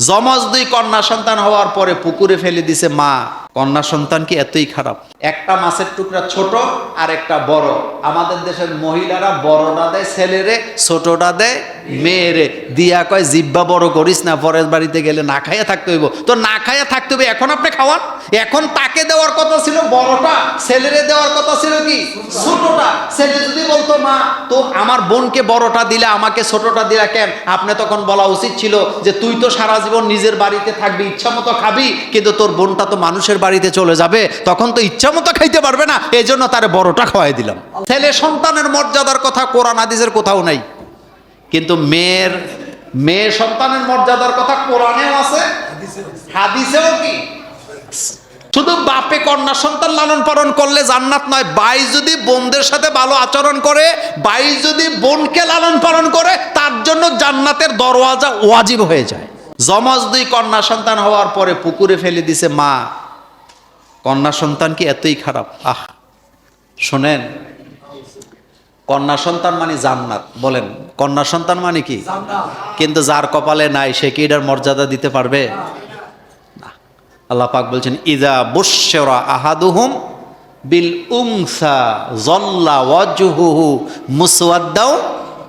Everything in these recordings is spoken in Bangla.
যমজ দুই কন্যা সন্তান হওয়ার পরে পুকুরে ফেলে দিছে মা। কন্যা সন্তান কি এতই খারাপ? একটা মাছের টুকরা ছোট আর একটা বড়। আমাদের দেশের মহিলারা বড়টা দেয় ছেলেরে, ছোটটা দেয় মেয়েরে, দিয়া কয় জিব্বা বড় করিস না, পরের বাড়িতে গেলে না খাইয়া থাকতে হইব। তো না খাইয়া থাকতে হবে, এখন আপনি খাওয়ান। এখন তাকে দেওয়ার কথা ছিল বড়টা, ছেলেরে দেওয়ার কথা ছিল কি ছোটটা। ছেলে যদি বলতো মা তো আমার বোনকে বড়টা দিলে আমাকে ছোটটা দিলা কেন, আপনি তখন বলা উচিত ছিল যে তুই তো সারা জীবন নিজের বাড়িতে থাকবি, ইচ্ছা মতো খাবি, কিন্তু তোর বোনটা তো মানুষের বাড়িতে চলে যাবে, তখন তো ইচ্ছা মতো খাইতে পারবে না, এই জন্য তারে বড়টা খাওয়াই দিলাম। ছেলে সন্তানের মর্যাদার কথা কোরআন হাদিসের কোথাও নাই, কিন্তু মেয়ে সন্তানের মর্যাদার কথা কোরআনেও আছে, হাদিসেও কি। শুধু বাপে কন্যা সন্তান লালন পালন করলে জান্নাত নয়, ভাই যদি বোনদের সাথে ভালো আচরণ করে, ভাই যদি বোনকে লালন পালন করে, তার জন্য জান্নাতের দরওয়াজা ওয়াজিব হয়ে যায়। যমজ দুই কন্যা সন্তান হওয়ার পরে পুকুরে ফেলে দিছে মা। কন্যা সন্তান কি এতই খারাপ? শোনেন, কন্যা সন্তান মানে জান্নাত। বলেন কন্যা সন্তান মানে কি? কিন্তু যার কপালে নাই সে কি এটার মর্যাদা দিতে পারবে? আল্লাহ পাক বলছেন ইজা বুশশিরা আহাদুহুম বিল উনসা যাল্লা ওয়াজহুহু মুসওয়াদ্দাও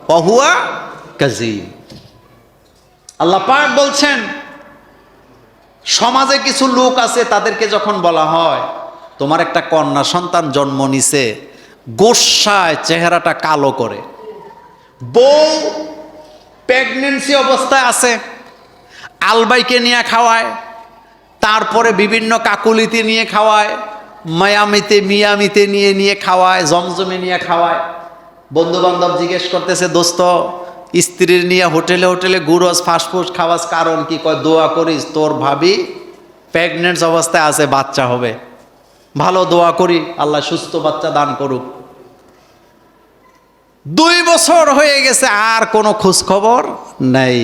ওয়া হুয়া কাযীম। আল্লাহ পাক বলছেন সমাজে কিছু লোক আছে, তাদেরকে যখন বলা হয় তোমার একটা কন্যা সন্তান জন্ম নিছে, গোস্বায় চেহারাটা কালো করে। বউ প্রেগন্যান্সি অবস্থায় আছে, আলবাইকে নিয়ে খাওয়ায়, তারপরে বিভিন্ন কাকুলিতে নিয়ে খাওয়ায়, মিয়ামিতে নিয়ে খাওয়ায়, জমজমে নিয়ে খাওয়ায়। বন্ধু বান্ধব জিজ্ঞেস করতেছে দোস্ত স্ত্রীর নিয়ে হোটেলে ঘুরোস, ফাস্টফুড খাওয়াস, কারণ কি? কয় দোয়া করিস তোর ভাবি প্রেগনেন্ট অবস্থায় আছে, বাচ্চা হবে, ভালো দোয়া করি আল্লাহ সুস্থ বাচ্চা দান করুক। 2 বছর হয়ে গেছে আর কোনো খোঁজ খবর নাই।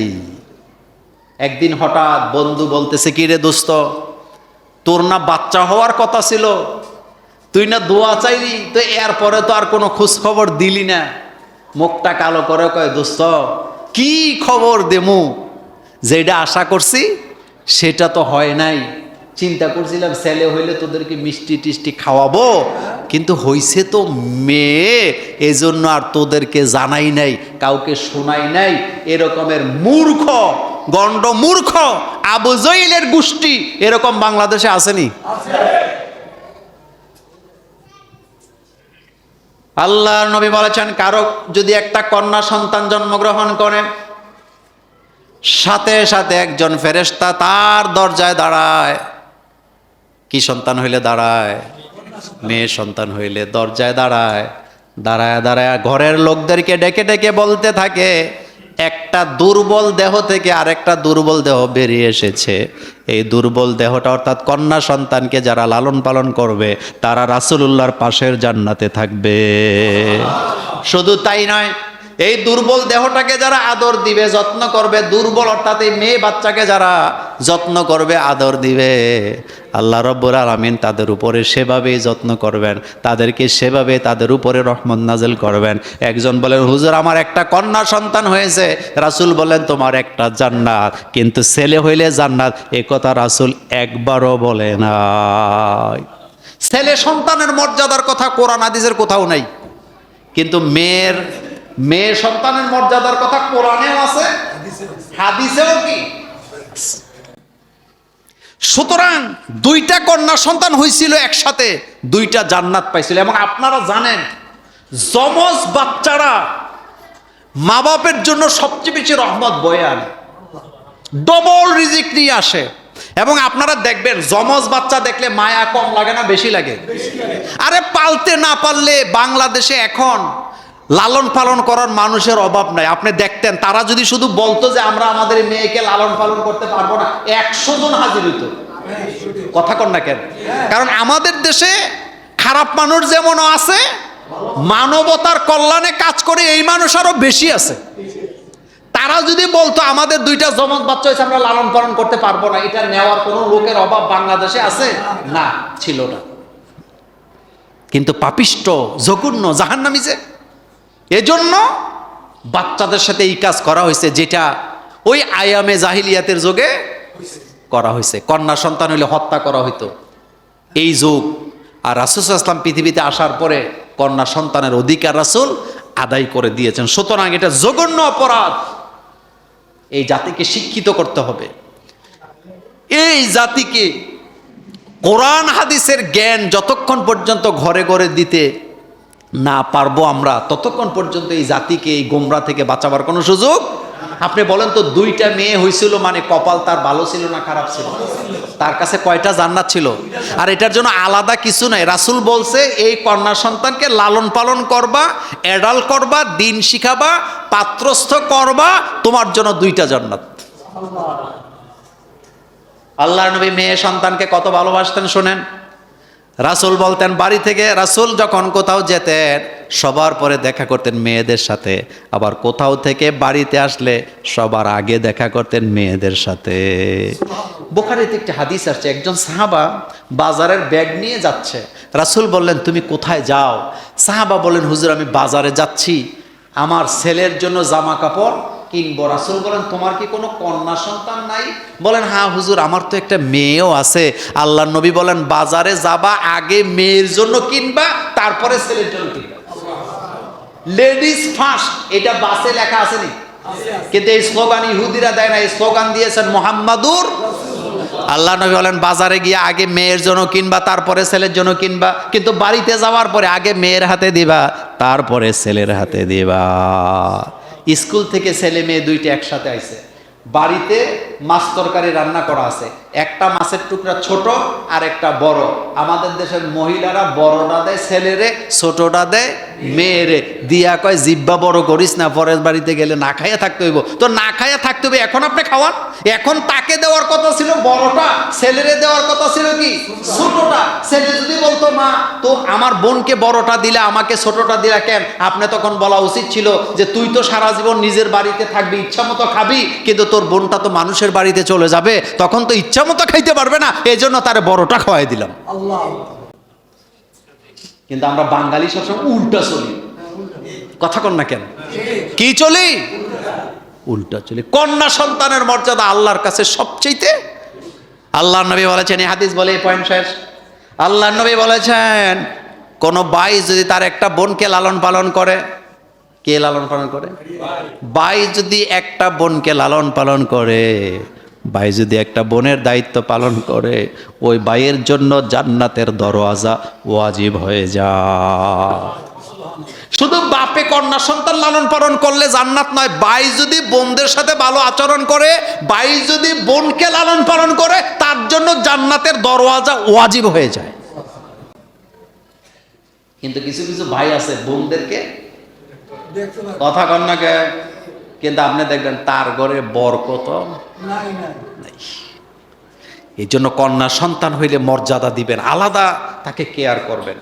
একদিন হঠাৎ বন্ধু বলতেছে কি রে দোস্ত, তোর না বাচ্চা হওয়ার কথা ছিল, তুই না দোয়া চাইলি, তো এরপরে তো আর কোনো খোঁজ খবর দিলি না। মুখটা কালো করে কয় দোস্ত কি খবর দেমু, যেটা আশা করছি সেটা তো হয় নাই। চিন্তা করছিলাম ছেলে হইলে তোদেরকে মিষ্টি টিষ্টি খাওয়াবো, কিন্তু হইছে তো মেয়ে, এজন্য আর তোদেরকে জানাই নাই, কাউকে শোনাই নাই। এরকমের মূর্খ গণ্ড মূর্খ আবু জহিলের গোষ্ঠী এরকম বাংলাদেশে আসেনি? আল্লাহর নবী বলেছেন কারো যদি একটা কন্যা সন্তান জন্মগ্রহণ করে, সাথে সাথে একজন ফেরেশতা তার দরজায় দাঁড়ায়। কি সন্তান হইলে দাঁড়ায়? মেয়ে সন্তান হইলে দরজায় দাঁড়ায়। দাঁড়ায় ঘরের লোকদেরকে ডেকে বলতে থাকে একটা দুর্বল দেহ থেকে আরেকটা দুর্বল দেহ বেরিয়ে এসেছে। এই দুর্বল দেহটা অর্থাৎ কন্যা সন্তানকে যারা লালন পালন করবে তারা রাসূলুল্লাহর পাশের জান্নাতে থাকবে। শুধু তাই নয়, এই দুর্বল দেহটাকে যারা আদর দিবে, যত্ন করবে, দুর্বল অর্থাৎ এই মেয়ে বাচ্চাকে যারা যত্ন করবে, আদর দিবে, আল্লাহ রাব্বুল আলামিন তাদের উপরে সেভাবেই যত্ন করবেন, তাদেরকে সেভাবে তাদের উপরে রহমত নাযিল করবেন। একজন বলেন হুজুর আমার একটা কন্যা সন্তান হয়েছে, রাসূল বলেন তোমার একটা জান্নাত, কিন্তু ছেলে হইলে জান্নাত এ কথা রাসূল একবারও বলে নাই। ছেলে সন্তানের মর্যাদার কথা কোরআন হাদিসের কোথাও নাই, কিন্তু মেয়ে সন্তানের মর্যাদার কথা কোরআনেও আছে, হাদিসেও কি। সুতরাং 2টা কন্যা সন্তান হয়েছিল একসাথে, 2টা জান্নাত পাইছিল। এবং আপনারা জানেন যমজ বাচ্চারা মা বাপের জন্য সবচেয়ে বেশি রহমত বয়ে আনে, ডবল রিজিক নিয়ে আসে। এবং আপনারা দেখবেন যমজ বাচ্চা দেখলে মায়া কম লাগে না বেশি লাগে? আরে পালতে না পারলে বাংলাদেশে এখন লালন পালন করার মানুষের অভাব নাই। আপনি দেখতেন তারা যদি শুধু বলতো যে আমরা আমাদের মেয়েকে লালন পালন করতে পারবো না, 100 জন হাজির হইতো। কথা কন না কেন? কারণ আমাদের দেশে খারাপ মানুষ যেমন আছে, মানবতার কল্যাণে কাজ করে এই মানুষ আরো বেশি আছে। তারা যদি বলতো আমাদের 2টা যমজ বাচ্চা হয়েছে আমরা লালন পালন করতে পারবো না, এটা নেওয়ার কোনো লোকের অভাব বাংলাদেশে আছে না, ছিল না। কিন্তু পাপিষ্ট জঘন্য জাহান্নামী যে, এজন্য বাচ্চাদের সাথে এই কাজ করা হয়েছে, যেটা ওই আয়ামে জাহিলিয়াতের যুগে করা হয়েছে। কন্যা সন্তান হইলে হত্যা করা হইতো এই যুগ। আর রাসূল সাল্লাল্লাহু আলাইহি ওয়াসাল্লাম পৃথিবীতে আসার পরে কন্যা সন্তানের অধিকার রাসূল আদায় করে দিয়েছেন। সুতরাং এটা জঘন্য অপরাধ। এই জাতিকে শিক্ষিত করতে হবে। এই জাতিকে কোরআন হাদিসের জ্ঞান যতক্ষণ পর্যন্ত ঘরে ঘরে দিতে না পারবো আমরা, ততক্ষণ পর্যন্ত এই জাতিকে এই গোমরা থেকে বাঁচাবার কোনো সুযোগ। আপনি বলেন তো, দুইটা মেয়ে হয়েছিল মানে কপাল তার ভালো ছিল না খারাপ ছিল? তার কাছে কয়টা জান্নাত ছিল? আর এটার জন্য আলাদা কিছু নাই। রাসূল বলছে এই কন্যা সন্তানকে লালন পালন করবা, এডাল করবা, দিন শিখাবা, পাত্রস্থ করবা, তোমার জন্য দুইটা জান্নাত। আল্লাহর নবী মেয়ে সন্তানকে কত ভালোবাসতেন শোনেন। রাসূল বলতেন, বাড়ি থেকে রাসূল যখন কোথাও যেতেন সবার পরে দেখা করতেন মেয়েদের সাথে, আবার কোথাও থেকে বাড়িতে আসলে সবার আগে দেখা করতেন মেয়েদের সাথে। বুখারীতে একটা হাদিস আসছে, একজন সাহাবা বাজারের ব্যাগ নিয়ে যাচ্ছে। রাসূল বললেন, তুমি কোথায় যাও? সাহাবা বললেন, হুজুর আমি বাজারে যাচ্ছি, আমার ছেলের জন্য জামা কাপড় কিনবো। রাসূল বলেন, তোমার কি কোনো কন্যা সন্তান নাই? বলেন, হ্যাঁ হুজুর আমার তো একটা মেয়েও আছে। আল্লাহর নবী বলেন, বাজারে যাবা আগে মেয়ের জন্য কিনবা, তারপরে ছেলের জন্য কিনবা। লেডিস ফার্স্ট, এটা বাসে লেখা আসেনি, কিন্তু এই স্লোগান ইহুদিরা দেয় না, এই স্লোগান দিয়েছেন মুহাম্মাদুর। আল্লাহ নবী বলেন, বাজারে গিয়ে আগে মেয়ের জন্য কিনবা, তারপরে ছেলের জন্য কিনবা, কিন্তু বাড়িতে যাওয়ার পরে আগে মেয়ের হাতে দিবা, তারপরে ছেলের হাতে দিবা। স্কুল থেকে ছেলে মেয়ে দুইটা একসাথে আইছে, বাড়িতে মাছ তরকারি রান্না করা আছে, একটা মাছের টুকরা ছোট আর একটা বড়। আমাদের দেশের মহিলারা বড়টা দেয় ছেলেরে, ছোটটা দেয় মেয়েরে, দিয়া কয় জিব্বা বড় করিস না, পরের বাড়িতে গেলে না খাইয়া থাকতে হইব। তো না খাইয়া থাকতে হবে, এখন আপনি খাওয়ান। এখন তাকে দেওয়ার কথা ছিল বড়টা, ছেলেরে দেওয়ার কথা ছিল কি ছোটটা। ছেলে যদি বলতো, মা তো আমার বোনকে বড়টা দিলে আমাকে ছোটটা দিলা কেন? আপনি তখন বলা উচিত ছিল যে তুই তো সারা জীবন নিজের বাড়িতে থাকবি, ইচ্ছা মতো খাবি, কিন্তু তোর বোনটা তো মানুষের বাড়িতে চলে যাবে, তখন তো ইচ্ছা মতো খাইতে পারবে না, এই জন্য তার বড়টা খাওয়াই দিলাম। কিন্তু আমরা বাঙালি সবসময় উল্টা চলি। কথা কন না কেন? কি চলি? উল্টা চলি। কন্যা সন্তানের মর্যাদা আল্লাহর কাছে সবচেয়ে। আল্লাহর নবী বলেছেন, এই হাদিস বলে এই পয়েন্ট শেষ। আল্লাহর নবী বলেছেন, কোন ভাই যদি তার একটা বোনকে লালন পালন করে, কে লালন পালন করে? ভাই যদি একটা বোনকে লালন পালন করে, ভাই যদি একটা বোনের দায়িত্ব পালন করে, ওই ভাইয়ের জন্য জান্নাতের দরওয়াজা ওয়াজিব হয়ে যায়। শুধু বাপে কন্যা সন্তান লালন পালন করলে জান্নাত নয়, ভাই যদি বোনদের সাথে ভালো আচরণ করে, ভাই যদি বোনকে লালন পালন করে, তার জন্য জান্নাতের দরওয়াজা ওয়াজিব হয়ে যায়। কিন্তু কিছু কিছু ভাই আছে বোনদেরকে, কথা কন না কে, কিন্তু আপনি দেখবেন তার ঘরে বরকত নাই। এই জন্য কন্যা সন্তান হইলে মর্যাদা দিবেন, আলাদা তাকে কেয়ার করবেন।